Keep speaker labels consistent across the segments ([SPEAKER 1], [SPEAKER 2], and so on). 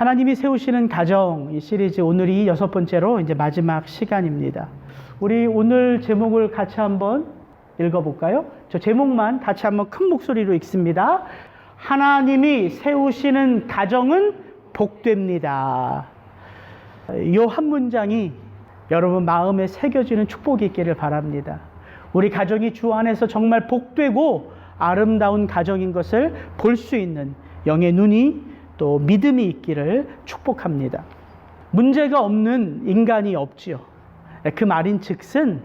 [SPEAKER 1] 하나님이 세우시는 가정, 이 시리즈 오늘이 6번째로 이제 마지막 시간입니다. 우리 오늘 제목을 같이 한번 읽어볼까요? 저 제목만 같이 한번 큰 목소리로 읽습니다. 하나님이 세우시는 가정은 복됩니다. 이 한 문장이 여러분 마음에 새겨지는 축복이 있기를 바랍니다. 우리 가정이 주 안에서 정말 복되고 아름다운 가정인 것을 볼 수 있는 영의 눈이 또 믿음이 있기를 축복합니다. 문제가 없는 인간이 없지요. 그 말인즉슨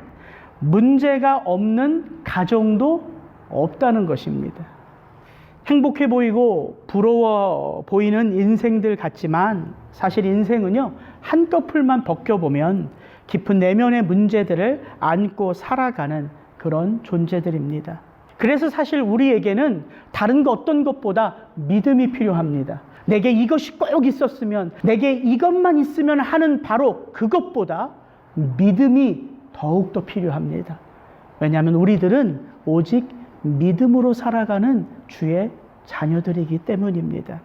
[SPEAKER 1] 문제가 없는 가정도 없다는 것입니다. 행복해 보이고 부러워 보이는 인생들 같지만 사실 인생은요, 한꺼풀만 벗겨보면 깊은 내면의 문제들을 안고 살아가는 그런 존재들입니다. 그래서 사실 우리에게는 다른 것 어떤 것보다 믿음이 필요합니다. 내게 이것이 꼭 있었으면, 내게 이것만 있으면 하는 바로 그것보다 믿음이 더욱더 필요합니다. 왜냐하면 우리들은 오직 믿음으로 살아가는 주의 자녀들이기 때문입니다.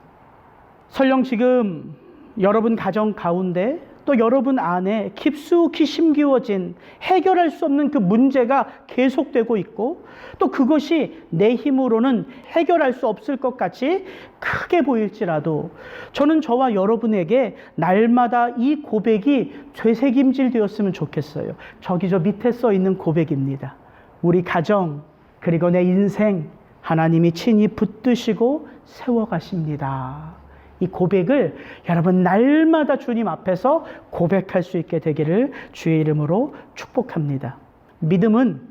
[SPEAKER 1] 설령 지금 여러분 가정 가운데 또 여러분 안에 깊숙이 심기워진 해결할 수 없는 그 문제가 계속되고 있고, 또 그것이 내 힘으로는 해결할 수 없을 것 같이 크게 보일지라도 저는 저와 여러분에게 날마다 이 고백이 되새김질 되었으면 좋겠어요. 저기 저 밑에 써 있는 고백입니다. 우리 가정 그리고 내 인생 하나님이 친히 붙드시고 세워가십니다. 이 고백을 여러분 날마다 주님 앞에서 고백할 수 있게 되기를 주의 이름으로 축복합니다. 믿음은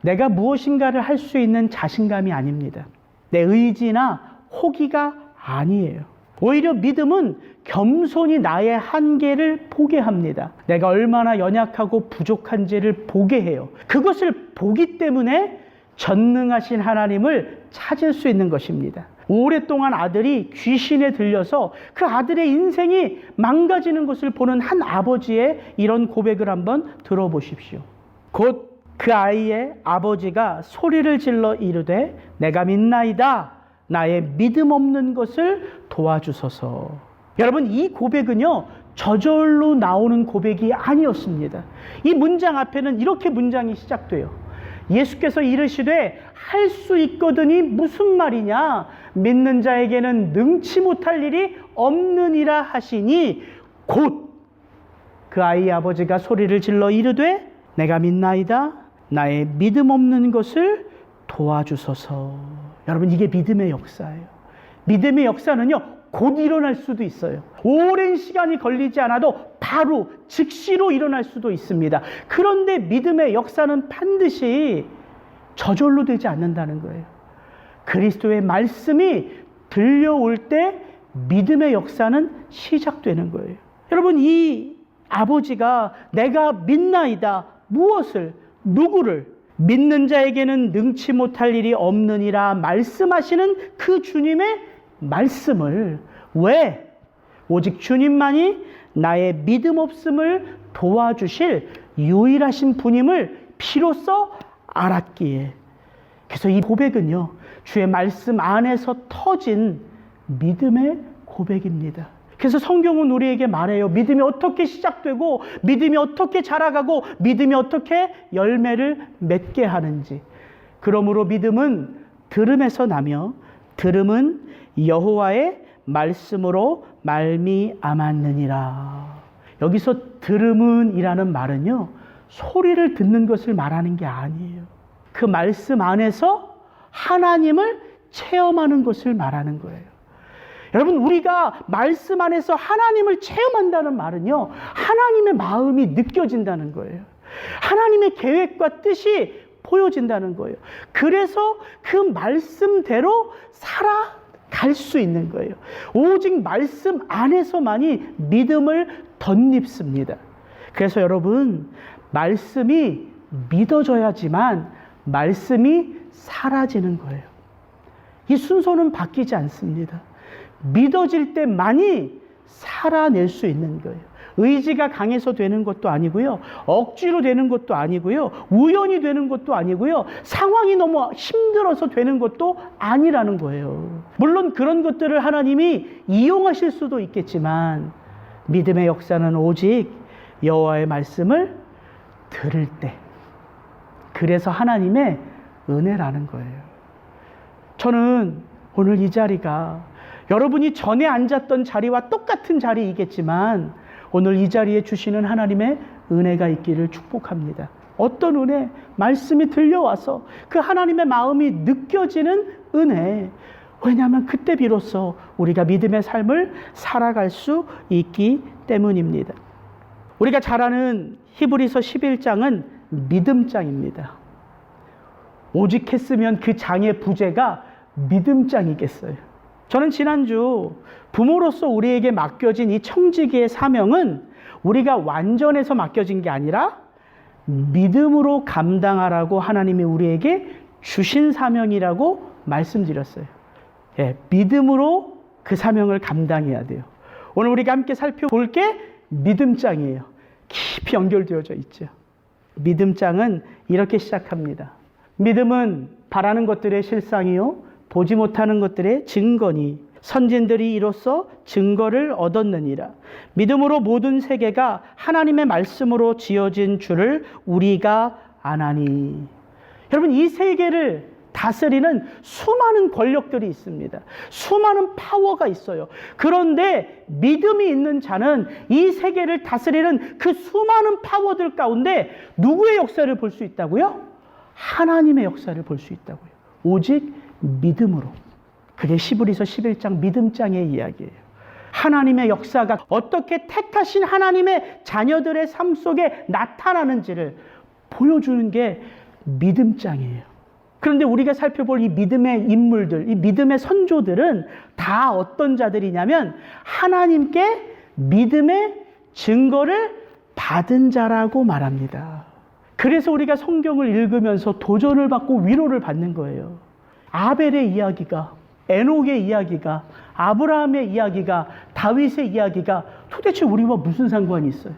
[SPEAKER 1] 내가 무엇인가를 할 수 있는 자신감이 아닙니다. 내 의지나 호기가 아니에요. 오히려 믿음은 겸손히 나의 한계를 보게 합니다. 내가 얼마나 연약하고 부족한지를 보게 해요. 그것을 보기 때문에 전능하신 하나님을 찾을 수 있는 것입니다. 오랫동안 아들이 귀신에 들려서 그 아들의 인생이 망가지는 것을 보는 한 아버지의 이런 고백을 한번 들어보십시오. 곧 그 아이의 아버지가 소리를 질러 이르되 내가 믿나이다. 나의 믿음 없는 것을 도와주소서. 여러분, 이 고백은요, 저절로 나오는 고백이 아니었습니다. 이 문장 앞에는 이렇게 문장이 시작돼요. 예수께서 이르시되 할 수 있거든이 무슨 말이냐? 믿는 자에게는 능치 못할 일이 없느니라 하시니 곧 그 아이의 아버지가 소리를 질러 이르되 내가 믿나이다. 나의 믿음 없는 것을 도와주소서. 여러분, 이게 믿음의 역사예요. 믿음의 역사는요, 곧 일어날 수도 있어요. 오랜 시간이 걸리지 않아도 바로 즉시로 일어날 수도 있습니다. 그런데 믿음의 역사는 반드시 저절로 되지 않는다는 거예요. 그리스도의 말씀이 들려올 때 믿음의 역사는 시작되는 거예요. 여러분, 이 아버지가 내가 믿나이다. 무엇을? 누구를? 믿는 자에게는 능치 못할 일이 없느니라 말씀하시는 그 주님의 말씀을, 왜? 오직 주님만이 나의 믿음 없음을 도와주실 유일하신 분임을 비로소 알았기에. 그래서 이 고백은요, 주의 말씀 안에서 터진 믿음의 고백입니다. 그래서 성경은 우리에게 말해요. 믿음이 어떻게 시작되고 믿음이 어떻게 자라가고 믿음이 어떻게 열매를 맺게 하는지. 그러므로 믿음은 들음에서 나며 들음은 여호와의 말씀으로 말미암았느니라. 여기서 들음은 이라는 말은요, 소리를 듣는 것을 말하는 게 아니에요. 그 말씀 안에서 하나님을 체험하는 것을 말하는 거예요. 여러분, 우리가 말씀 안에서 하나님을 체험한다는 말은요, 하나님의 마음이 느껴진다는 거예요. 하나님의 계획과 뜻이 보여진다는 거예요. 그래서 그 말씀대로 살아갈 수 있는 거예요. 오직 말씀 안에서만이 믿음을 덧입습니다. 그래서 여러분, 말씀이 믿어져야지만 말씀이 사라지는 거예요. 이 순서는 바뀌지 않습니다. 믿어질 때만이 살아낼 수 있는 거예요. 의지가 강해서 되는 것도 아니고요. 억지로 되는 것도 아니고요. 우연히 되는 것도 아니고요. 상황이 너무 힘들어서 되는 것도 아니라는 거예요. 물론 그런 것들을 하나님이 이용하실 수도 있겠지만 믿음의 역사는 오직 여호와의 말씀을 들을 때, 그래서 하나님의 은혜라는 거예요. 저는 오늘 이 자리가 여러분이 전에 앉았던 자리와 똑같은 자리이겠지만 오늘 이 자리에 주시는 하나님의 은혜가 있기를 축복합니다. 어떤 은혜? 말씀이 들려와서 그 하나님의 마음이 느껴지는 은혜. 왜냐하면 그때 비로소 우리가 믿음의 삶을 살아갈 수 있기 때문입니다. 우리가 잘 아는 히브리서 11장은 믿음장입니다. 오직 했으면 그 장의 부제가 믿음장이겠어요. 저는 지난주 부모로서 우리에게 맡겨진 이 청지기의 사명은 우리가 완전해서 맡겨진 게 아니라 믿음으로 감당하라고 하나님이 우리에게 주신 사명이라고 말씀드렸어요. 예, 믿음으로 그 사명을 감당해야 돼요. 오늘 우리가 함께 살펴볼 게 믿음장이에요. 깊이 연결되어져 있죠. 믿음장은 이렇게 시작합니다. 믿음은 바라는 것들의 실상이요 보지 못하는 것들의 증거니 선진들이 이로써 증거를 얻었느니라. 믿음으로 모든 세계가 하나님의 말씀으로 지어진 줄을 우리가 아나니. 여러분, 이 세계를 다스리는 수많은 권력들이 있습니다. 수많은 파워가 있어요. 그런데 믿음이 있는 자는 이 세계를 다스리는 그 수많은 파워들 가운데 누구의 역사를 볼 수 있다고요? 하나님의 역사를 볼 수 있다고요. 오직 믿음으로. 그게 히브리서 11장 믿음장의 이야기예요. 하나님의 역사가 어떻게 택하신 하나님의 자녀들의 삶 속에 나타나는지를 보여주는 게 믿음장이에요. 그런데 우리가 살펴볼 이 믿음의 인물들, 이 믿음의 선조들은 다 어떤 자들이냐면 하나님께 믿음의 증거를 받은 자라고 말합니다. 그래서 우리가 성경을 읽으면서 도전을 받고 위로를 받는 거예요. 아벨의 이야기가, 에녹의 이야기가, 아브라함의 이야기가, 다윗의 이야기가 도대체 우리와 무슨 상관이 있어요?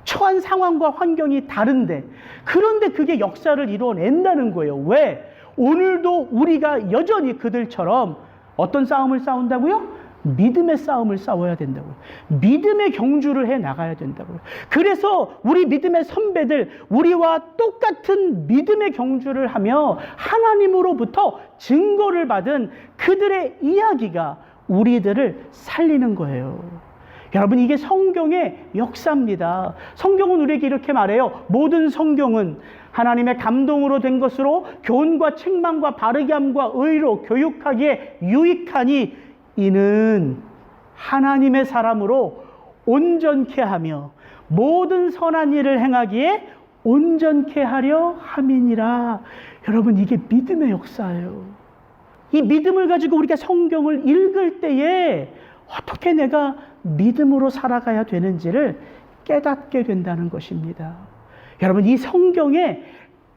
[SPEAKER 1] 처한 상황과 환경이 다른데, 그런데 그게 역사를 이루어낸다는 거예요. 왜? 오늘도 우리가 여전히 그들처럼 어떤 싸움을 싸운다고요? 믿음의 싸움을 싸워야 된다고요. 믿음의 경주를 해 나가야 된다고요. 그래서 우리 믿음의 선배들, 우리와 똑같은 믿음의 경주를 하며 하나님으로부터 증거를 받은 그들의 이야기가 우리들을 살리는 거예요. 여러분, 이게 성경의 역사입니다. 성경은 우리에게 이렇게 말해요. 모든 성경은 하나님의 감동으로 된 것으로 교훈과 책망과 바르게 함과 의로 교육하기에 유익하니 이는 하나님의 사람으로 온전케 하며 모든 선한 일을 행하기에 온전케 하려 함이니라. 여러분, 이게 믿음의 역사예요. 이 믿음을 가지고 우리가 성경을 읽을 때에 어떻게 내가 믿음으로 살아가야 되는지를 깨닫게 된다는 것입니다. 여러분, 이 성경의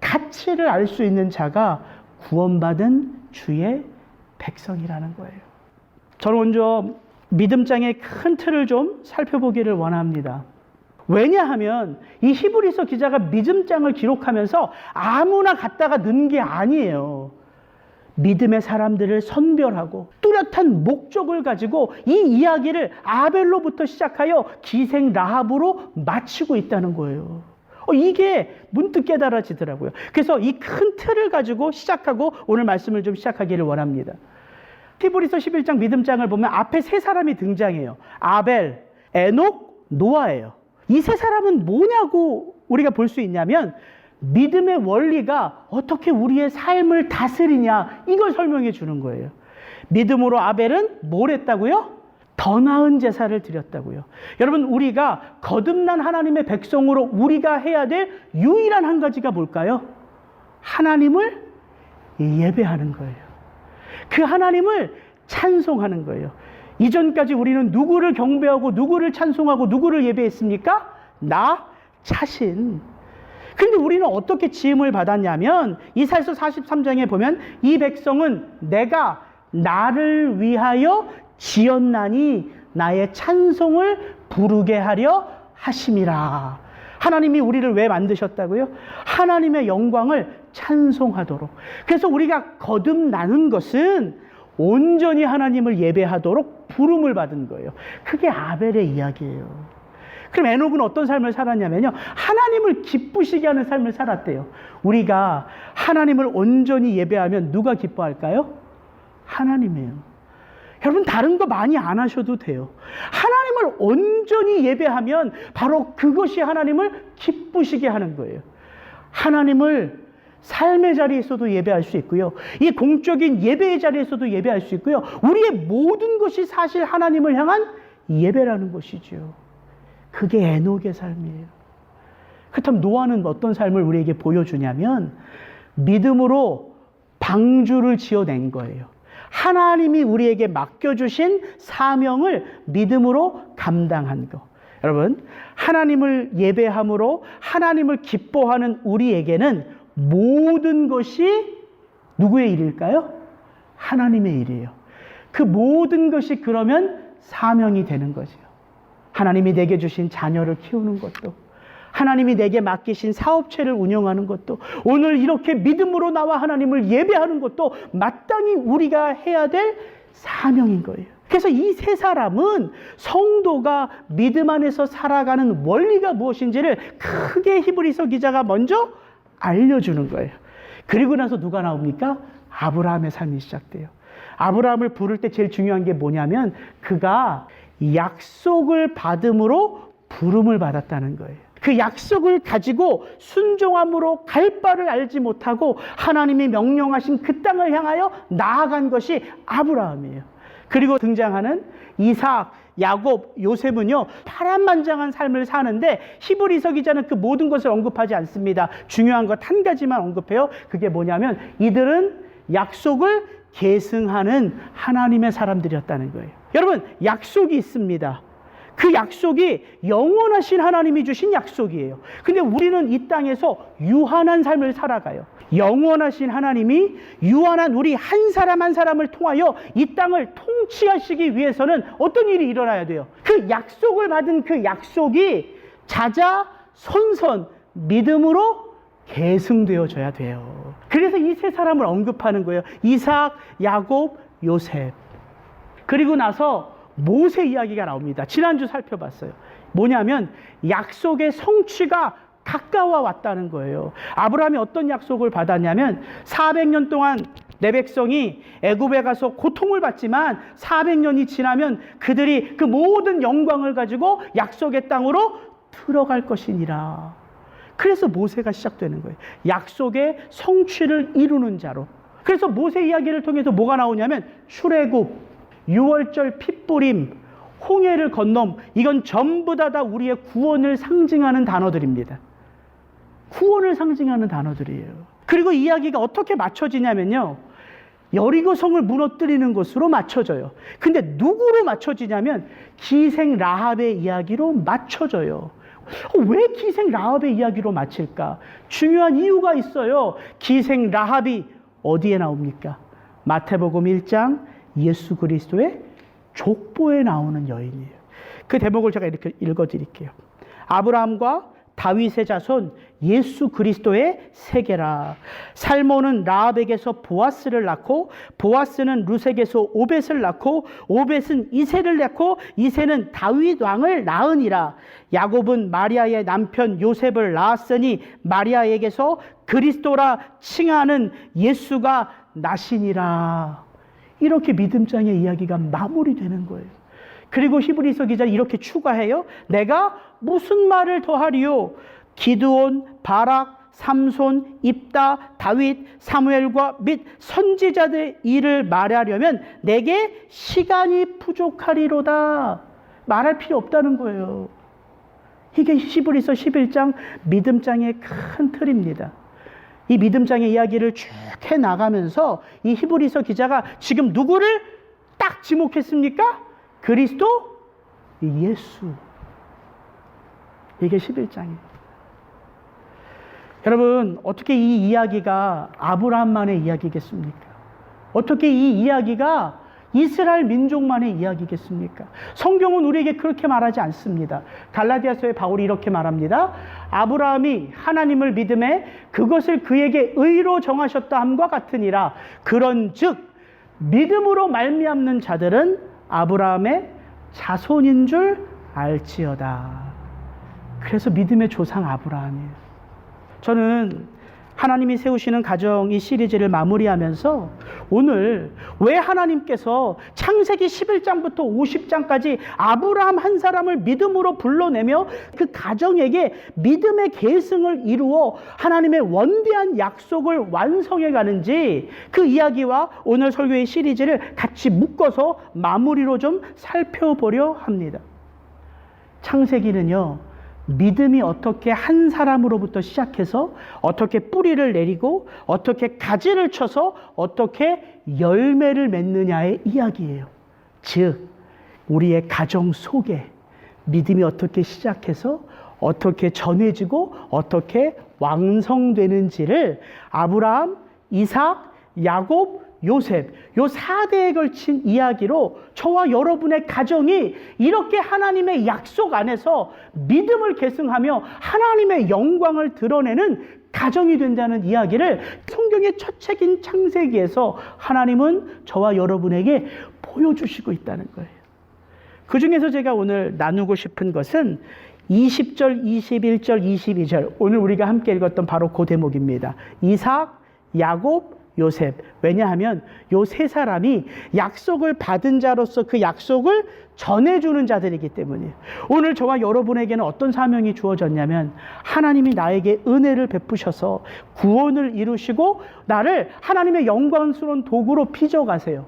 [SPEAKER 1] 가치를 알 수 있는 자가 구원받은 주의 백성이라는 거예요. 저는 먼저 믿음장의 큰 틀을 좀 살펴보기를 원합니다. 왜냐하면 이 히브리서 기자가 믿음장을 기록하면서 아무나 갖다가 넣은 게 아니에요. 믿음의 사람들을 선별하고 뚜렷한 목적을 가지고 이 이야기를 아벨로부터 시작하여 기생 라합으로 마치고 있다는 거예요. 이게 문득 깨달아지더라고요. 그래서 이 큰 틀을 가지고 시작하고 오늘 말씀을 좀 시작하기를 원합니다. 히브리서 11장 믿음장을 보면 앞에 세 사람이 등장해요. 아벨, 에녹, 노아예요. 이 세 사람은 뭐냐고 우리가 볼 수 있냐면 믿음의 원리가 어떻게 우리의 삶을 다스리냐, 이걸 설명해 주는 거예요. 믿음으로 아벨은 뭘 했다고요? 더 나은 제사를 드렸다고요. 여러분, 우리가 거듭난 하나님의 백성으로 우리가 해야 될 유일한 한 가지가 뭘까요? 하나님을 예배하는 거예요. 그 하나님을 찬송하는 거예요. 이전까지 우리는 누구를 경배하고 누구를 찬송하고 누구를 예배했습니까? 나 자신. 근데 우리는 어떻게 지음을 받았냐면 이사야서 43장에 보면 이 백성은 내가 나를 위하여 지었나니 나의 찬송을 부르게 하려 하심이라. 하나님이 우리를 왜 만드셨다고요? 하나님의 영광을 찬송하도록. 그래서 우리가 거듭나는 것은 온전히 하나님을 예배하도록 부름을 받은 거예요. 그게 아벨의 이야기예요. 그럼 에녹은 어떤 삶을 살았냐면요, 하나님을 기쁘시게 하는 삶을 살았대요. 우리가 하나님을 온전히 예배하면 누가 기뻐할까요? 하나님이에요. 여러분, 다른 거 많이 안 하셔도 돼요. 하나님을 온전히 예배하면 바로 그것이 하나님을 기쁘시게 하는 거예요. 하나님을 삶의 자리에서도 예배할 수 있고요, 이 공적인 예배의 자리에서도 예배할 수 있고요, 우리의 모든 것이 사실 하나님을 향한 예배라는 것이죠. 그게 에녹의 삶이에요. 그렇다면 노아는 어떤 삶을 우리에게 보여주냐면 믿음으로 방주를 지어낸 거예요. 하나님이 우리에게 맡겨주신 사명을 믿음으로 감당한 거. 여러분, 하나님을 예배함으로 하나님을 기뻐하는 우리에게는 모든 것이 누구의 일일까요? 하나님의 일이에요. 그 모든 것이 그러면 사명이 되는 거죠. 하나님이 내게 주신 자녀를 키우는 것도, 하나님이 내게 맡기신 사업체를 운영하는 것도, 오늘 이렇게 믿음으로 나와 하나님을 예배하는 것도 마땅히 우리가 해야 될 사명인 거예요. 그래서 이 세 사람은 성도가 믿음 안에서 살아가는 원리가 무엇인지를 크게 히브리서 기자가 먼저 알려주는 거예요. 그리고 나서 누가 나옵니까? 아브라함의 삶이 시작돼요. 아브라함을 부를 때 제일 중요한 게 뭐냐면 그가 약속을 받음으로 부름을 받았다는 거예요. 그 약속을 가지고 순종함으로 갈 바를 알지 못하고 하나님이 명령하신 그 땅을 향하여 나아간 것이 아브라함이에요. 그리고 등장하는 이삭, 야곱, 요셉은요, 파란만장한 삶을 사는데 히브리서 기자는 그 모든 것을 언급하지 않습니다. 중요한 것 한 가지만 언급해요. 그게 뭐냐면 이들은 약속을 계승하는 하나님의 사람들이었다는 거예요. 여러분, 약속이 있습니다. 그 약속이 영원하신 하나님이 주신 약속이에요. 근데 우리는 이 땅에서 유한한 삶을 살아가요. 영원하신 하나님이 유한한 우리 한 사람 한 사람을 통하여 이 땅을 통치하시기 위해서는 어떤 일이 일어나야 돼요? 그 약속을 받은 그 약속이 자자손손 믿음으로 계승되어져야 돼요. 그래서 이 세 사람을 언급하는 거예요. 이삭, 야곱, 요셉. 그리고 나서 모세 이야기가 나옵니다. 지난주 살펴봤어요. 뭐냐면 약속의 성취가 가까워 왔다는 거예요. 아브라함이 어떤 약속을 받았냐면 400년 동안 내 백성이 애굽에 가서 고통을 받지만 400년이 지나면 그들이 그 모든 영광을 가지고 약속의 땅으로 들어갈 것이니라. 그래서 모세가 시작되는 거예요. 약속의 성취를 이루는 자로. 그래서 모세 이야기를 통해서 뭐가 나오냐면 출애굽, 유월절 핏부림, 홍해를 건넘, 이건 전부 다 우리의 구원을 상징하는 단어들입니다. 구원을 상징하는 단어들이에요. 그리고 이야기가 어떻게 맞춰지냐면요, 여리고성을 무너뜨리는 것으로 맞춰져요. 근데 누구로 맞춰지냐면 기생 라합의 이야기로 맞춰져요. 왜 기생 라합의 이야기로 맞힐까? 중요한 이유가 있어요. 기생 라합이 어디에 나옵니까? 마태복음 1장 예수 그리스도의 족보에 나오는 여인이에요. 그 대목을 제가 이렇게 읽어드릴게요. 아브라함과 다윗의 자손 예수 그리스도의 세계라. 살몬은 라합에게서 보아스를 낳고, 보아스는 루색에서 오벳을 낳고, 오벳은 이새를 낳고, 이새는 다윗 왕을 낳으니라. 야곱은 마리아의 남편 요셉을 낳았으니 마리아에게서 그리스도라 칭하는 예수가 나시니라. 이렇게 믿음장의 이야기가 마무리되는 거예요. 그리고 히브리서 기자는 이렇게 추가해요. 내가 무슨 말을 더하리요? 기드온, 바락, 삼손, 입다, 다윗, 사무엘과 및 선지자들의 일을 말하려면 내게 시간이 부족하리로다. 말할 필요 없다는 거예요. 이게 히브리서 11장 믿음장의 큰 틀입니다. 이 믿음장의 이야기를 쭉 해나가면서 이 히브리서 기자가 지금 누구를 딱 지목했습니까? 그리스도 예수. 이게 11장이에요. 여러분, 어떻게 이 이야기가 아브라함만의 이야기겠습니까? 어떻게 이 이야기가 이스라엘 민족만의 이야기겠습니까? 성경은 우리에게 그렇게 말하지 않습니다. 갈라디아서에 바울이 이렇게 말합니다. 아브라함이 하나님을 믿음에 그것을 그에게 의로 정하셨다 함과 같으니라. 그런즉 믿음으로 말미암는 자들은 아브라함의 자손인 줄 알지어다. 그래서 믿음의 조상 아브라함이에요. 저는 하나님이 세우시는 가정 이 시리즈를 마무리하면서 오늘 왜 하나님께서 창세기 11장부터 50장까지 아브라함 한 사람을 믿음으로 불러내며 그 가정에게 믿음의 계승을 이루어 하나님의 원대한 약속을 완성해 가는지 그 이야기와 오늘 설교의 시리즈를 같이 묶어서 마무리로 좀 살펴보려 합니다. 창세기는요, 믿음이 어떻게 한 사람으로부터 시작해서 어떻게 뿌리를 내리고 어떻게 가지를 쳐서 어떻게 열매를 맺느냐의 이야기예요. 즉 우리의 가정 속에 믿음이 어떻게 시작해서 어떻게 전해지고 어떻게 완성되는지를 아브라함, 이삭, 야곱, 요셉, 요 4대에 걸친 이야기로 저와 여러분의 가정이 이렇게 하나님의 약속 안에서 믿음을 계승하며 하나님의 영광을 드러내는 가정이 된다는 이야기를 성경의 첫 책인 창세기에서 하나님은 저와 여러분에게 보여주시고 있다는 거예요. 그 중에서 제가 오늘 나누고 싶은 것은 20절, 21절, 22절, 오늘 우리가 함께 읽었던 바로 그 대목입니다. 이삭, 야곱, 요셉. 왜냐하면 요 세 사람이 약속을 받은 자로서 그 약속을 전해주는 자들이기 때문이에요. 오늘 저와 여러분에게는 어떤 사명이 주어졌냐면 하나님이 나에게 은혜를 베푸셔서 구원을 이루시고 나를 하나님의 영광스러운 도구로 빚어가세요.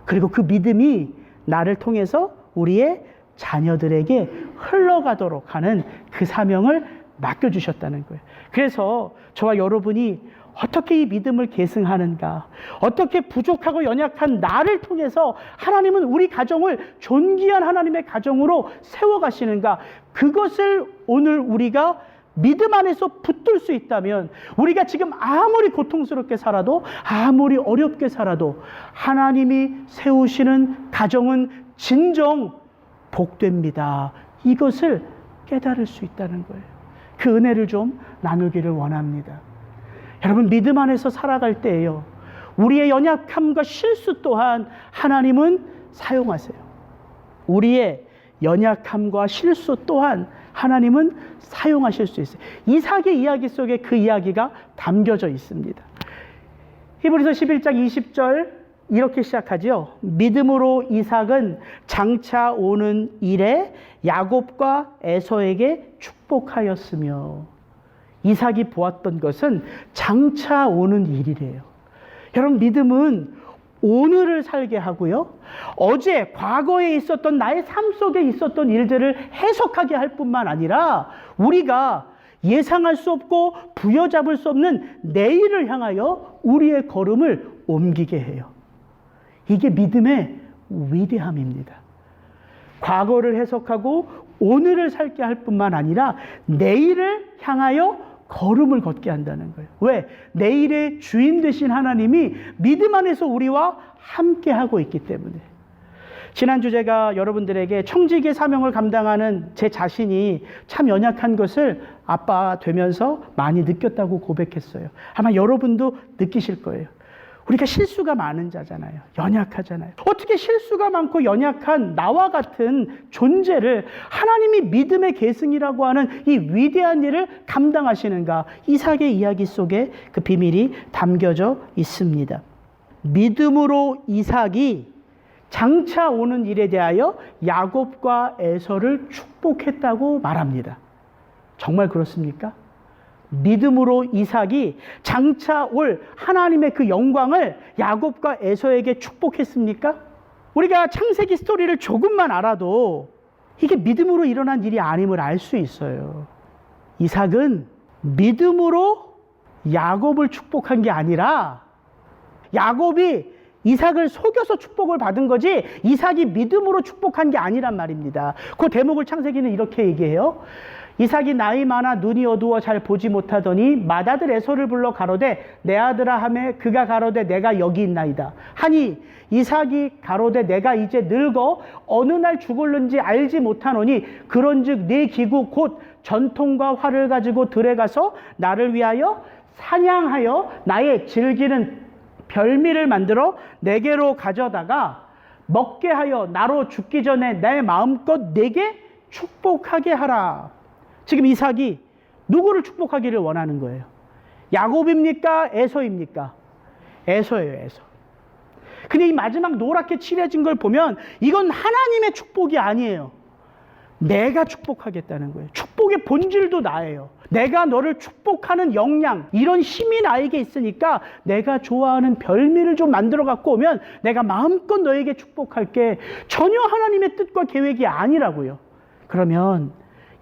[SPEAKER 1] 그리고 그 믿음이 나를 통해서 우리의 자녀들에게 흘러가도록 하는 그 사명을 맡겨주셨다는 거예요. 그래서 저와 여러분이 어떻게 이 믿음을 계승하는가, 어떻게 부족하고 연약한 나를 통해서 하나님은 우리 가정을 존귀한 하나님의 가정으로 세워가시는가, 그것을 오늘 우리가 믿음 안에서 붙들 수 있다면 우리가 지금 아무리 고통스럽게 살아도 아무리 어렵게 살아도 하나님이 세우시는 가정은 진정 복됩니다. 이것을 깨달을 수 있다는 거예요. 그 은혜를 좀 나누기를 원합니다. 여러분, 믿음 안에서 살아갈 때에요, 우리의 연약함과 실수 또한 하나님은 사용하세요. 우리의 연약함과 실수 또한 하나님은 사용하실 수 있어요. 이삭의 이야기 속에 그 이야기가 담겨져 있습니다. 히브리서 11장 20절 이렇게 시작하죠. 믿음으로 이삭은 장차 오는 일에 야곱과 에서에게 축복하였으며, 이삭이 보았던 것은 장차 오는 일이래요. 여러분, 믿음은 오늘을 살게 하고요, 어제 과거에 있었던 나의 삶 속에 있었던 일들을 해석하게 할 뿐만 아니라 우리가 예상할 수 없고 부여잡을 수 없는 내일을 향하여 우리의 걸음을 옮기게 해요. 이게 믿음의 위대함입니다. 과거를 해석하고 오늘을 살게 할 뿐만 아니라 내일을 향하여 걸음을 걷게 한다는 거예요. 왜? 내일의 주인 되신 하나님이 믿음 안에서 우리와 함께 하고 있기 때문에. 지난주 제가 여러분들에게 청지기의 사명을 감당하는 제 자신이 참 연약한 것을 아빠 되면서 많이 느꼈다고 고백했어요. 아마 여러분도 느끼실 거예요. 우리가 실수가 많은 자잖아요. 연약하잖아요. 어떻게 실수가 많고 연약한 나와 같은 존재를 하나님이 믿음의 계승이라고 하는 이 위대한 일을 감당하시는가? 이삭의 이야기 속에 그 비밀이 담겨져 있습니다. 믿음으로 이삭이 장차 오는 일에 대하여 야곱과 에서를 축복했다고 말합니다. 정말 그렇습니까? 믿음으로 이삭이 장차 올 하나님의 그 영광을 야곱과 에서에게 축복했습니까? 우리가 창세기 스토리를 조금만 알아도 이게 믿음으로 일어난 일이 아님을 알 수 있어요. 이삭은 믿음으로 야곱을 축복한 게 아니라 야곱이 이삭을 속여서 축복을 받은 거지 이삭이 믿음으로 축복한 게 아니란 말입니다. 그 대목을 창세기는 이렇게 얘기해요. 이삭이 나이 많아 눈이 어두워 잘 보지 못하더니 맏아들 에서를 불러 가로되 내 아들아 하매 그가 가로되 내가 여기 있나이다 하니 이삭이 가로되 내가 이제 늙어 어느 날 죽을는지 알지 못하노니 그런즉 네 기구 곧 전통과 활을 가지고 들에 가서 나를 위하여 사냥하여 나의 즐기는 별미를 만들어 내게로 가져다가 먹게 하여 나로 죽기 전에 내 마음껏 내게 축복하게 하라. 지금 이삭이 누구를 축복하기를 원하는 거예요? 야곱입니까? 에서입니까? 에서예요, 에서. 근데 이 마지막 노랗게 칠해진 걸 보면 이건 하나님의 축복이 아니에요. 내가 축복하겠다는 거예요. 축복의 본질도 나예요. 내가 너를 축복하는 역량, 이런 힘이 나에게 있으니까 내가 좋아하는 별미를 좀 만들어 갖고 오면 내가 마음껏 너에게 축복할게. 전혀 하나님의 뜻과 계획이 아니라고요. 그러면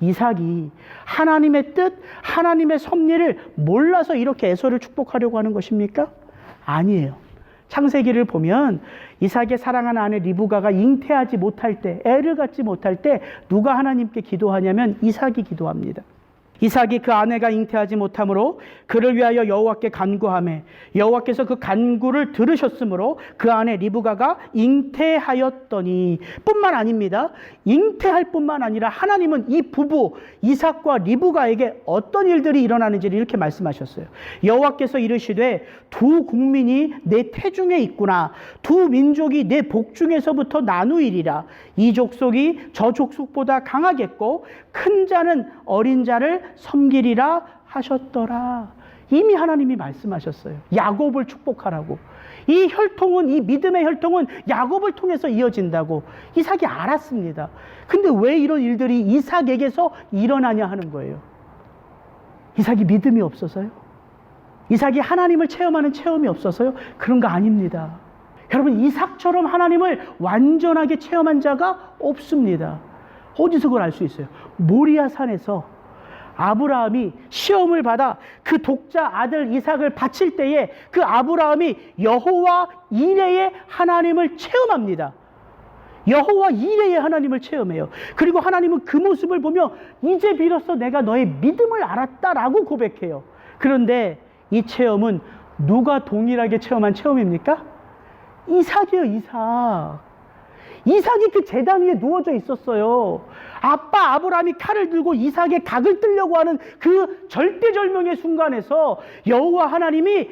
[SPEAKER 1] 이삭이 하나님의 뜻, 하나님의 섭리를 몰라서 이렇게 에서를 축복하려고 하는 것입니까? 아니에요. 창세기를 보면 이삭의 사랑하는 아내 리브가가 잉태하지 못할 때, 애를 갖지 못할 때 누가 하나님께 기도하냐면 이삭이 기도합니다. 이삭이 그 아내가 잉태하지 못하므로 그를 위하여 여호와께 간구하매 여호와께서 그 간구를 들으셨으므로 그 아내 리브가가 잉태하였더니 뿐만 아닙니다. 잉태할 뿐만 아니라 하나님은 이 부부 이삭과 리브가에게 어떤 일들이 일어나는지를 이렇게 말씀하셨어요. 여호와께서 이르시되 두 국민이 내 태중에 있구나. 두 민족이 내 복중에서부터 나누이리라. 이 족속이 저 족속보다 강하겠고 큰 자는 어린 자를 섬기리라 하셨더라. 이미 하나님이 말씀하셨어요. 야곱을 축복하라고. 이 혈통은, 이 믿음의 혈통은 야곱을 통해서 이어진다고 이삭이 알았습니다. 근데 왜 이런 일들이 이삭에게서 일어나냐 하는 거예요. 이삭이 믿음이 없어서요? 이삭이 하나님을 체험하는 체험이 없어서요? 그런 거 아닙니다. 여러분, 이삭처럼 하나님을 완전하게 체험한 자가 없습니다. 어디서 그걸 알 수 있어요? 모리아 산에서 아브라함이 시험을 받아 그 독자 아들 이삭을 바칠 때에 그 아브라함이 여호와 이레의 하나님을 체험합니다. 여호와 이레의 하나님을 체험해요. 그리고 하나님은 그 모습을 보며 이제 비로소 내가 너의 믿음을 알았다라고 고백해요. 그런데 이 체험은 누가 동일하게 체험한 체험입니까? 이삭이에요, 이삭. 이삭이 그 제단 위에 누워져 있었어요. 아빠 아브라함이 칼을 들고 이삭의 각을 뜯려고 하는 그 절대절명의 순간에서 여호와 하나님이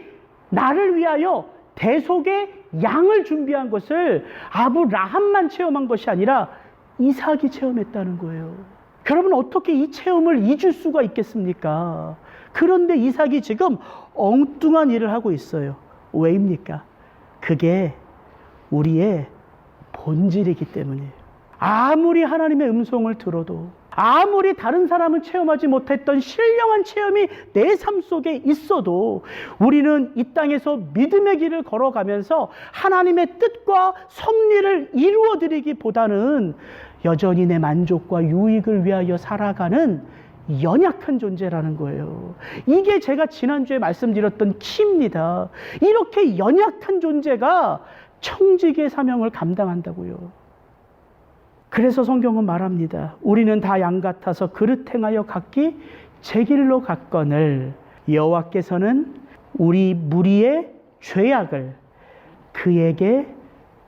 [SPEAKER 1] 나를 위하여 대속의 양을 준비한 것을 아브라함만 체험한 것이 아니라 이삭이 체험했다는 거예요. 여러분, 어떻게 이 체험을 잊을 수가 있겠습니까? 그런데 이삭이 지금 엉뚱한 일을 하고 있어요. 왜입니까? 그게 우리의 본질이기 때문이에요. 아무리 하나님의 음성을 들어도, 아무리 다른 사람은 체험하지 못했던 신령한 체험이 내 삶 속에 있어도 우리는 이 땅에서 믿음의 길을 걸어가면서 하나님의 뜻과 섭리를 이루어드리기보다는 여전히 내 만족과 유익을 위하여 살아가는 연약한 존재라는 거예요. 이게 제가 지난주에 말씀드렸던 키입니다. 이렇게 연약한 존재가 청지기의 사명을 감당한다고요. 그래서 성경은 말합니다. 우리는 다 양 같아서 그릇 행하여 각기 제 길로 갔거늘 여호와께서는 우리 무리의 죄악을 그에게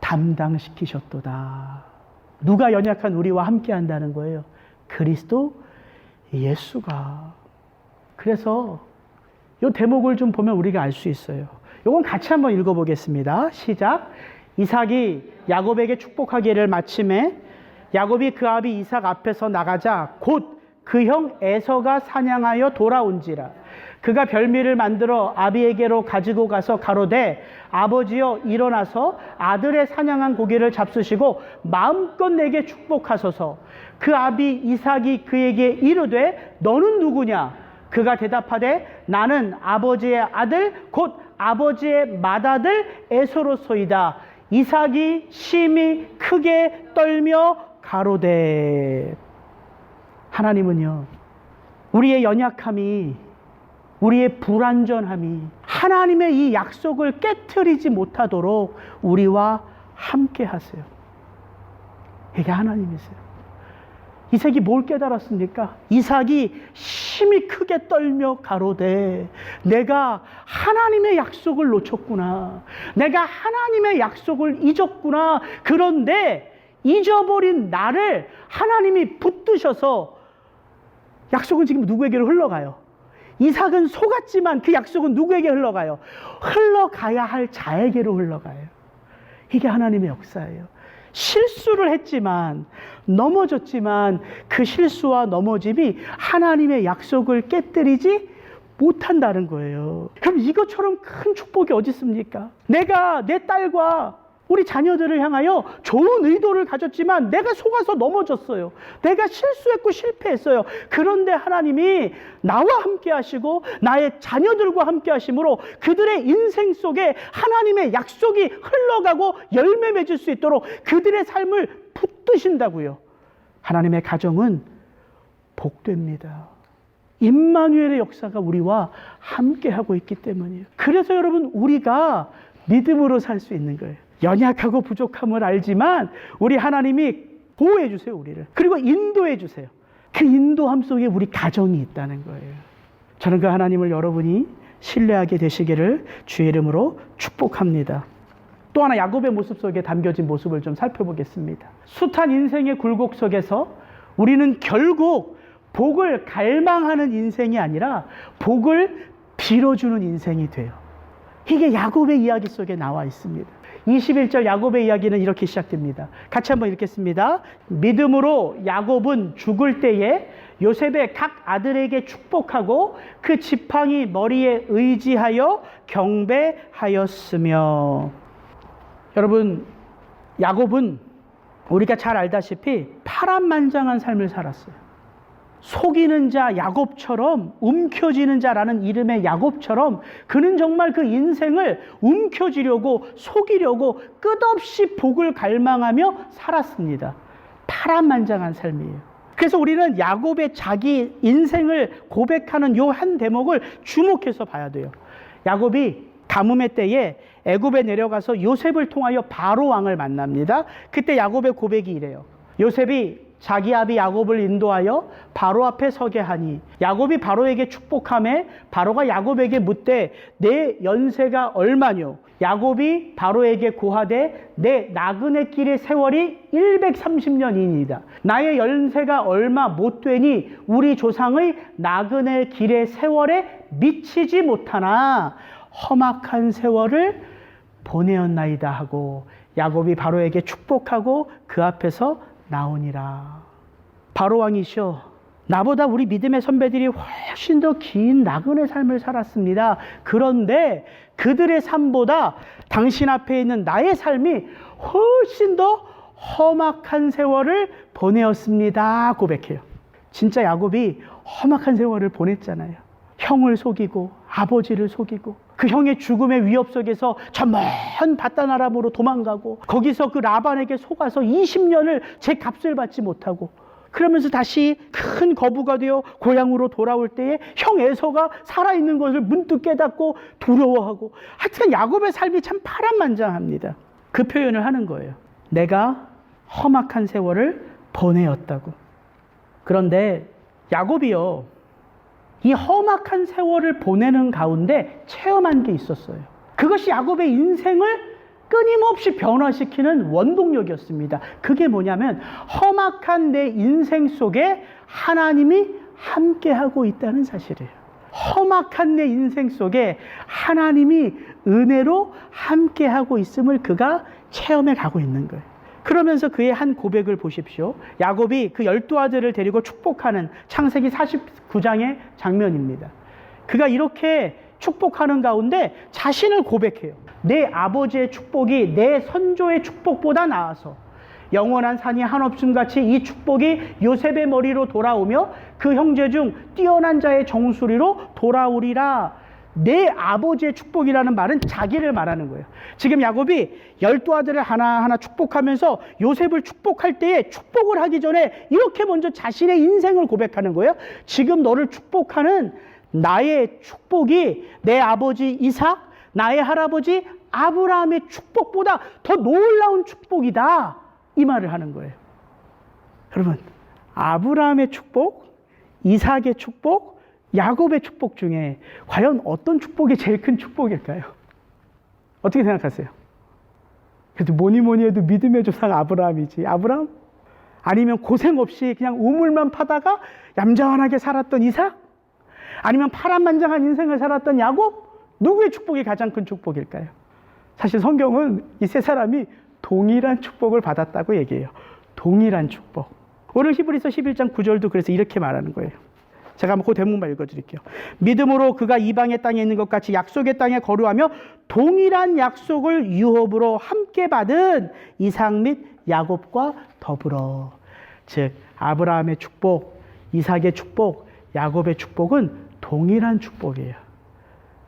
[SPEAKER 1] 담당시키셨도다. 누가 연약한 우리와 함께 한다는 거예요? 그리스도 예수가. 그래서 이 대목을 좀 보면 우리가 알 수 있어요. 이건 같이 한번 읽어보겠습니다. 시작. 이삭이 야곱에게 축복하기를 마침에 야곱이 그 아비 이삭 앞에서 나가자 곧 그 형 에서가 사냥하여 돌아온지라. 그가 별미를 만들어 아비에게로 가지고 가서 가로되 아버지여 일어나서 아들의 사냥한 고기를 잡수시고 마음껏 내게 축복하소서. 그 아비 이삭이 그에게 이르되 너는 누구냐? 그가 대답하되 나는 아버지의 아들 곧 아버지의 맏아들 에서로소이다. 이삭이 심히 크게 떨며 가로되. 하나님은요, 우리의 연약함이, 우리의 불완전함이 하나님의 이 약속을 깨트리지 못하도록 우리와 함께 하세요. 이게 하나님이세요. 이삭이 뭘 깨달았습니까? 이삭이 심히 크게 떨며 가로되 내가 하나님의 약속을 놓쳤구나. 내가 하나님의 약속을 잊었구나. 그런데 잊어버린 나를 하나님이 붙드셔서 약속은 지금 누구에게로 흘러가요? 이삭은 속았지만 그 약속은 누구에게 흘러가요? 흘러가야 할 자에게로 흘러가요. 이게 하나님의 역사예요. 실수를 했지만, 넘어졌지만 그 실수와 넘어짐이 하나님의 약속을 깨뜨리지 못한다는 거예요. 그럼 이것처럼 큰 축복이 어디 있습니까? 내가 내 딸과 우리 자녀들을 향하여 좋은 의도를 가졌지만 내가 속아서 넘어졌어요. 내가 실수했고 실패했어요. 그런데 하나님이 나와 함께 하시고 나의 자녀들과 함께 하심으로 그들의 인생 속에 하나님의 약속이 흘러가고 열매 맺을 수 있도록 그들의 삶을 붙드신다고요. 하나님의 가정은 복됩니다. 임마누엘의 역사가 우리와 함께 하고 있기 때문이에요. 그래서 여러분, 우리가 믿음으로 살 수 있는 거예요. 연약하고 부족함을 알지만 우리 하나님이 보호해 주세요, 우리를. 그리고 인도해 주세요. 그 인도함 속에 우리 가정이 있다는 거예요. 저는 그 하나님을 여러분이 신뢰하게 되시기를 주의 이름으로 축복합니다. 또 하나 야곱의 모습 속에 담겨진 모습을 좀 살펴보겠습니다. 숱한 인생의 굴곡 속에서 우리는 결국 복을 갈망하는 인생이 아니라 복을 빌어주는 인생이 돼요. 이게 야곱의 이야기 속에 나와 있습니다. 21절 야곱의 이야기는 이렇게 시작됩니다. 같이 한번 읽겠습니다. 믿음으로 야곱은 죽을 때에 요셉의 각 아들에게 축복하고 그 지팡이 머리에 의지하여 경배하였으며. 여러분, 야곱은 우리가 잘 알다시피 파란만장한 삶을 살았어요. 속이는 자 야곱처럼, 움켜쥐는 자라는 이름의 야곱처럼 그는 정말 그 인생을 움켜쥐려고 속이려고 끝없이 복을 갈망하며 살았습니다. 파란만장한 삶이에요. 그래서 우리는 야곱의 자기 인생을 고백하는 요 한 대목을 주목해서 봐야 돼요. 야곱이 가뭄의 때에 애굽에 내려가서 요셉을 통하여 바로 왕을 만납니다. 그때 야곱의 고백이 이래요. 요셉이 자기 아비 야곱을 인도하여 바로 앞에 서게 하니 야곱이 바로에게 축복하매 바로가 야곱에게 묻되 내 연세가 얼마뇨? 야곱이 바로에게 고하되 내 나그네 길의 세월이 130년이니이다. 나의 연세가 얼마 못 되니 우리 조상의 나그네 길의 세월에 미치지 못하나 험악한 세월을 보내었나이다 하고 야곱이 바로에게 축복하고 그 앞에서 나오니라. 바로 왕이시여, 나보다 우리 믿음의 선배들이 훨씬 더 긴 나그네 삶을 살았습니다. 그런데 그들의 삶보다 당신 앞에 있는 나의 삶이 훨씬 더 험악한 세월을 보내었습니다. 고백해요. 진짜 야곱이 험악한 세월을 보냈잖아요. 형을 속이고 아버지를 속이고 그 형의 죽음의 위협 속에서 저 먼 바다나람으로 도망가고 거기서 그 라반에게 속아서 20년을 제 값을 받지 못하고 그러면서 다시 큰 거부가 되어 고향으로 돌아올 때에 형 에서가 살아있는 것을 문득 깨닫고 두려워하고, 하여튼 야곱의 삶이 참 파란만장합니다. 그 표현을 하는 거예요. 내가 험악한 세월을 보내었다고. 그런데 야곱이요, 이 험악한 세월을 보내는 가운데 체험한 게 있었어요. 그것이 야곱의 인생을 끊임없이 변화시키는 원동력이었습니다. 그게 뭐냐면 험악한 내 인생 속에 하나님이 함께하고 있다는 사실이에요. 험악한 내 인생 속에 하나님이 은혜로 함께하고 있음을 그가 체험해 가고 있는 거예요. 그러면서 그의 한 고백을 보십시오. 야곱이 그 12아들을 데리고 축복하는 창세기 49장의 장면입니다. 그가 이렇게 축복하는 가운데 자신을 고백해요. 내 아버지의 축복이 내 선조의 축복보다 나아서 영원한 산이 한없음같이 이 축복이 요셉의 머리로 돌아오며 그 형제 중 뛰어난 자의 정수리로 돌아오리라. 내 아버지의 축복이라는 말은 자기를 말하는 거예요. 지금 야곱이 12아들을 하나하나 축복하면서 요셉을 축복할 때에 축복을 하기 전에 이렇게 먼저 자신의 인생을 고백하는 거예요. 지금 너를 축복하는 나의 축복이 내 아버지 이삭, 나의 할아버지 아브라함의 축복보다 더 놀라운 축복이다. 이 말을 하는 거예요. 여러분, 아브라함의 축복, 이삭의 축복, 야곱의 축복 중에 과연 어떤 축복이 제일 큰 축복일까요? 어떻게 생각하세요? 그래도 뭐니 해도 믿음의 조상 아브라함이지. 아브라함? 아니면 고생 없이 그냥 우물만 파다가 얌전하게 살았던 이삭? 아니면 파란만장한 인생을 살았던 야곱? 누구의 축복이 가장 큰 축복일까요? 사실 성경은 이 세 사람이 동일한 축복을 받았다고 얘기해요. 동일한 축복. 오늘 히브리서 11장 9절도 그래서 이렇게 말하는 거예요. 제가 한번 그 대목만 읽어드릴게요. 믿음으로 그가 이방의 땅에 있는 것 같이 약속의 땅에 거류하며 동일한 약속을 유업으로 함께 받은 이삭 및 야곱과 더불어. 즉 아브라함의 축복, 이삭의 축복, 야곱의 축복은 동일한 축복이에요.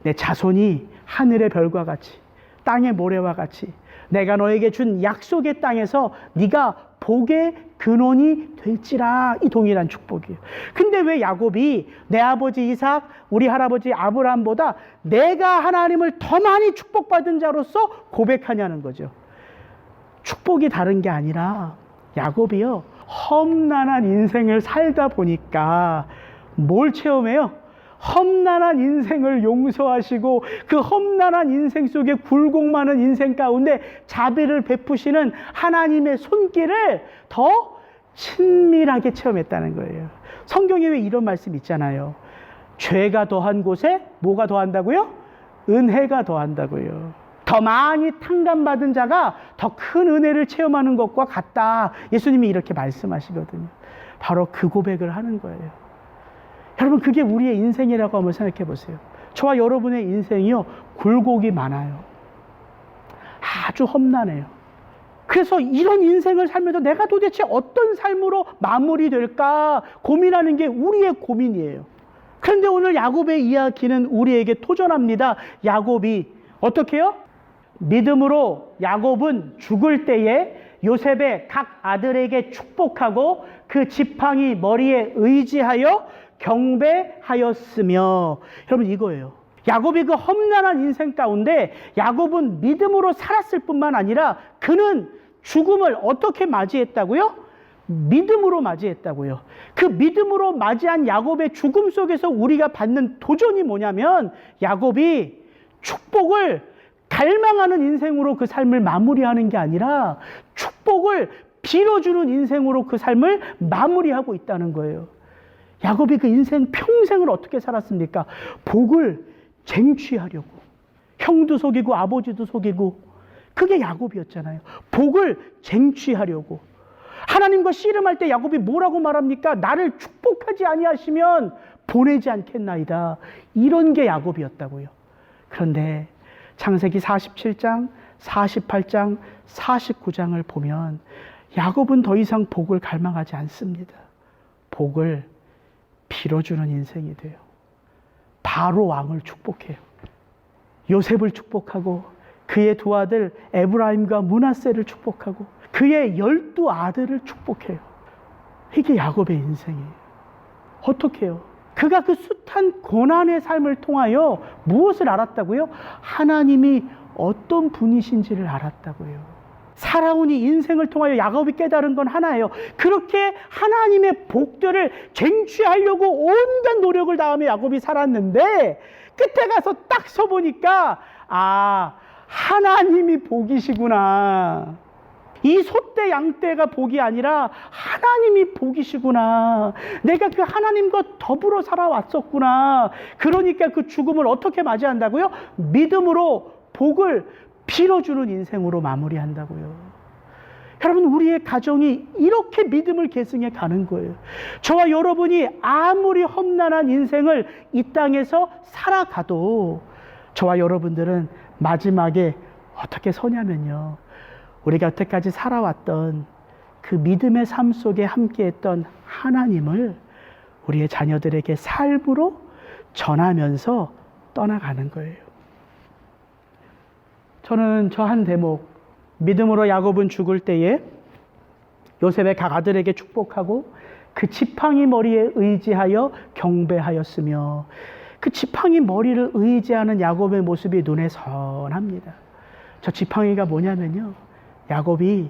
[SPEAKER 1] 내 자손이 하늘의 별과 같이 땅의 모래와 같이 내가 너에게 준 약속의 땅에서 네가 복의 근원이 될지라. 이 동일한 축복이에요. 근데 왜 야곱이 내 아버지 이삭, 우리 할아버지 아브라함보다 내가 하나님을 더 많이 축복받은 자로서 고백하냐는 거죠. 축복이 다른 게 아니라 야곱이요, 험난한 인생을 살다 보니까 뭘 체험해요? 험난한 인생을 용서하시고 그 험난한 인생 속에 굴곡 많은 인생 가운데 자비를 베푸시는 하나님의 손길을 더 친밀하게 체험했다는 거예요. 성경에 왜 이런 말씀 있잖아요. 죄가 더한 곳에 뭐가 더한다고요? 은혜가 더한다고요. 더 많이 탕감받은 자가 더 큰 은혜를 체험하는 것과 같다. 예수님이 이렇게 말씀하시거든요. 바로 그 고백을 하는 거예요. 여러분, 그게 우리의 인생이라고 한번 생각해 보세요. 저와 여러분의 인생이요, 굴곡이 많아요. 아주 험난해요. 그래서 이런 인생을 살면서 내가 도대체 어떤 삶으로 마무리될까 고민하는 게 우리의 고민이에요. 그런데 오늘 야곱의 이야기는 우리에게 토전합니다. 야곱이 어떻게 해요? 믿음으로 야곱은 죽을 때에 요셉의 각 아들에게 축복하고 그 지팡이 머리에 의지하여 경배하였으며. 여러분, 이거예요. 야곱이 그 험난한 인생 가운데 야곱은 믿음으로 살았을 뿐만 아니라 그는 죽음을 어떻게 맞이했다고요? 믿음으로 맞이했다고요. 그 믿음으로 맞이한 야곱의 죽음 속에서 우리가 받는 도전이 뭐냐면 야곱이 축복을 갈망하는 인생으로 그 삶을 마무리하는 게 아니라 축복을 빌어주는 인생으로 그 삶을 마무리하고 있다는 거예요. 야곱이 그 인생 평생을 어떻게 살았습니까? 복을 쟁취하려고. 형도 속이고 아버지도 속이고. 그게 야곱이었잖아요. 복을 쟁취하려고. 하나님과 씨름할 때 야곱이 뭐라고 말합니까? 나를 축복하지 아니하시면 보내지 않겠나이다. 이런 게 야곱이었다고요. 그런데 창세기 47장, 48장, 49장을 보면 야곱은 더 이상 복을 갈망하지 않습니다. 복을 빌어주는 인생이 돼요. 바로 왕을 축복해요. 요셉을 축복하고 그의 두 아들 에브라임과 므낫세를 축복하고 그의 12 아들을 축복해요. 이게 야곱의 인생이에요. 어떻게 해요? 그가 그 숱한 고난의 삶을 통하여 무엇을 알았다고요? 하나님이 어떤 분이신지를 알았다고요. 살아온 이 인생을 통하여 야곱이 깨달은 건 하나예요. 그렇게 하나님의 복들을 쟁취하려고 온갖 노력을 다하며 야곱이 살았는데 끝에 가서 딱 서보니까 아, 하나님이 복이시구나. 이 소떼 양떼가 복이 아니라 하나님이 복이시구나. 내가 그 하나님과 더불어 살아왔었구나. 그러니까 그 죽음을 어떻게 맞이한다고요? 믿음으로 복을 빌어주는 인생으로 마무리한다고요. 여러분, 우리의 가정이 이렇게 믿음을 계승해 가는 거예요. 저와 여러분이 아무리 험난한 인생을 이 땅에서 살아가도 저와 여러분들은 마지막에 어떻게 서냐면요, 우리가 여태까지 살아왔던 그 믿음의 삶 속에 함께했던 하나님을 우리의 자녀들에게 삶으로 전하면서 떠나가는 거예요. 저는 저 한 대목, 믿음으로 야곱은 죽을 때에 요셉의 각 아들에게 축복하고 그 지팡이 머리에 의지하여 경배하였으며, 그 지팡이 머리를 의지하는 야곱의 모습이 눈에 선합니다. 저 지팡이가 뭐냐면요, 야곱이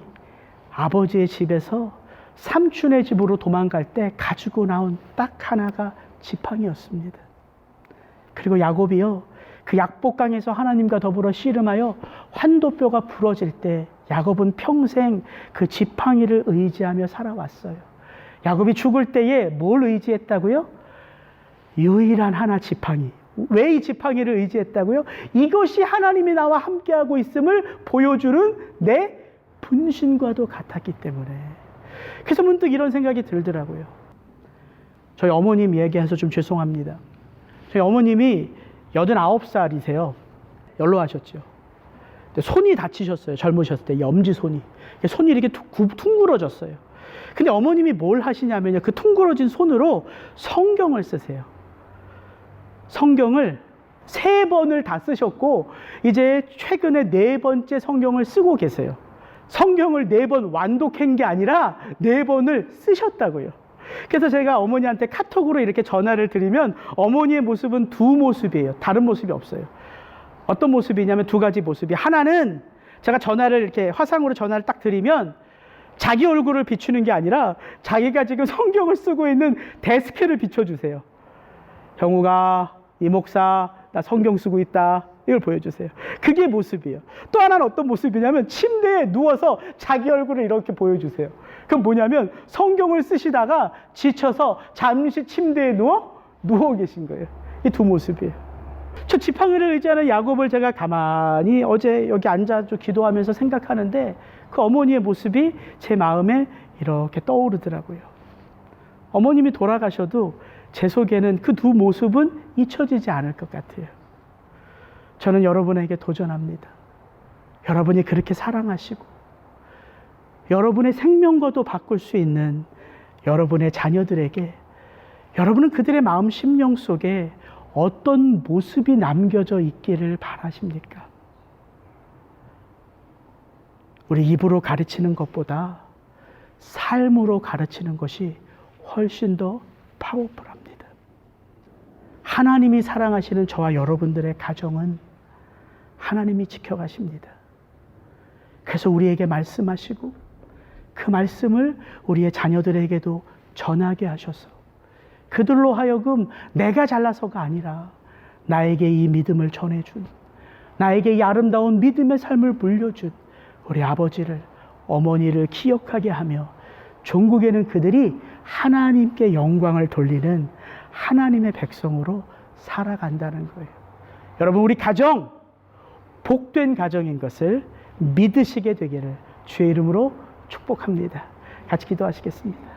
[SPEAKER 1] 아버지의 집에서 삼촌의 집으로 도망갈 때 가지고 나온 딱 하나가 지팡이였습니다. 그리고 야곱이요, 그 약복강에서 하나님과 더불어 씨름하여 환도뼈가 부러질 때 야곱은 평생 그 지팡이를 의지하며 살아왔어요. 야곱이 죽을 때에 뭘 의지했다고요? 유일한 하나 지팡이. 왜 이 지팡이를 의지했다고요? 이것이 하나님이 나와 함께하고 있음을 보여주는 내 분신과도 같았기 때문에. 그래서 문득 이런 생각이 들더라고요. 저희 어머님 얘기해서 좀 죄송합니다. 저희 어머님이 89살이세요. 연로하셨죠. 손이 다치셨어요. 젊으셨을 때 엄지손이. 손이 이렇게 퉁그러졌어요. 근데 어머님이 뭘 하시냐면요, 그 퉁그러진 손으로 성경을 쓰세요. 성경을 3번을 다 쓰셨고 이제 최근에 4번째 성경을 쓰고 계세요. 성경을 4번 완독한 게 아니라 4번을 쓰셨다고요. 그래서 제가 어머니한테 카톡으로 이렇게 전화를 드리면 어머니의 모습은 두 모습이에요. 다른 모습이 없어요. 어떤 모습이냐면 2가지 모습이, 하나는 제가 전화를 이렇게 화상으로 전화를 딱 드리면 자기 얼굴을 비추는 게 아니라 자기가 지금 성경을 쓰고 있는 데스크를 비춰주세요. 형우가, 이 목사, 나 성경 쓰고 있다. 이걸 보여주세요. 그게 모습이에요. 또 하나는 어떤 모습이냐면 침대에 누워서 자기 얼굴을 이렇게 보여주세요. 그럼 뭐냐면 성경을 쓰시다가 지쳐서 잠시 침대에 누워 계신 거예요. 이 두 모습이에요. 저 지팡이를 의지하는 야곱을 제가 가만히 어제 여기 앉아서 기도하면서 생각하는데 그 어머니의 모습이 제 마음에 이렇게 떠오르더라고요. 어머님이 돌아가셔도 제 속에는 그 두 모습은 잊혀지지 않을 것 같아요. 저는 여러분에게 도전합니다. 여러분이 그렇게 사랑하시고 여러분의 생명과도 바꿀 수 있는 여러분의 자녀들에게 여러분은 그들의 마음 심령 속에 어떤 모습이 남겨져 있기를 바라십니까? 우리 입으로 가르치는 것보다 삶으로 가르치는 것이 훨씬 더 파워풀합니다. 하나님이 사랑하시는 저와 여러분들의 가정은 하나님이 지켜가십니다. 그래서 우리에게 말씀하시고 그 말씀을 우리의 자녀들에게도 전하게 하셔서 그들로 하여금 내가 잘나서가 아니라 나에게 이 믿음을 전해준, 나에게 이 아름다운 믿음의 삶을 물려준 우리 아버지를, 어머니를 기억하게 하며 종국에는 그들이 하나님께 영광을 돌리는 하나님의 백성으로 살아간다는 거예요. 여러분, 우리 가정, 복된 가정인 것을 믿으시게 되기를 주의 이름으로 축복합니다. 같이 기도하시겠습니다.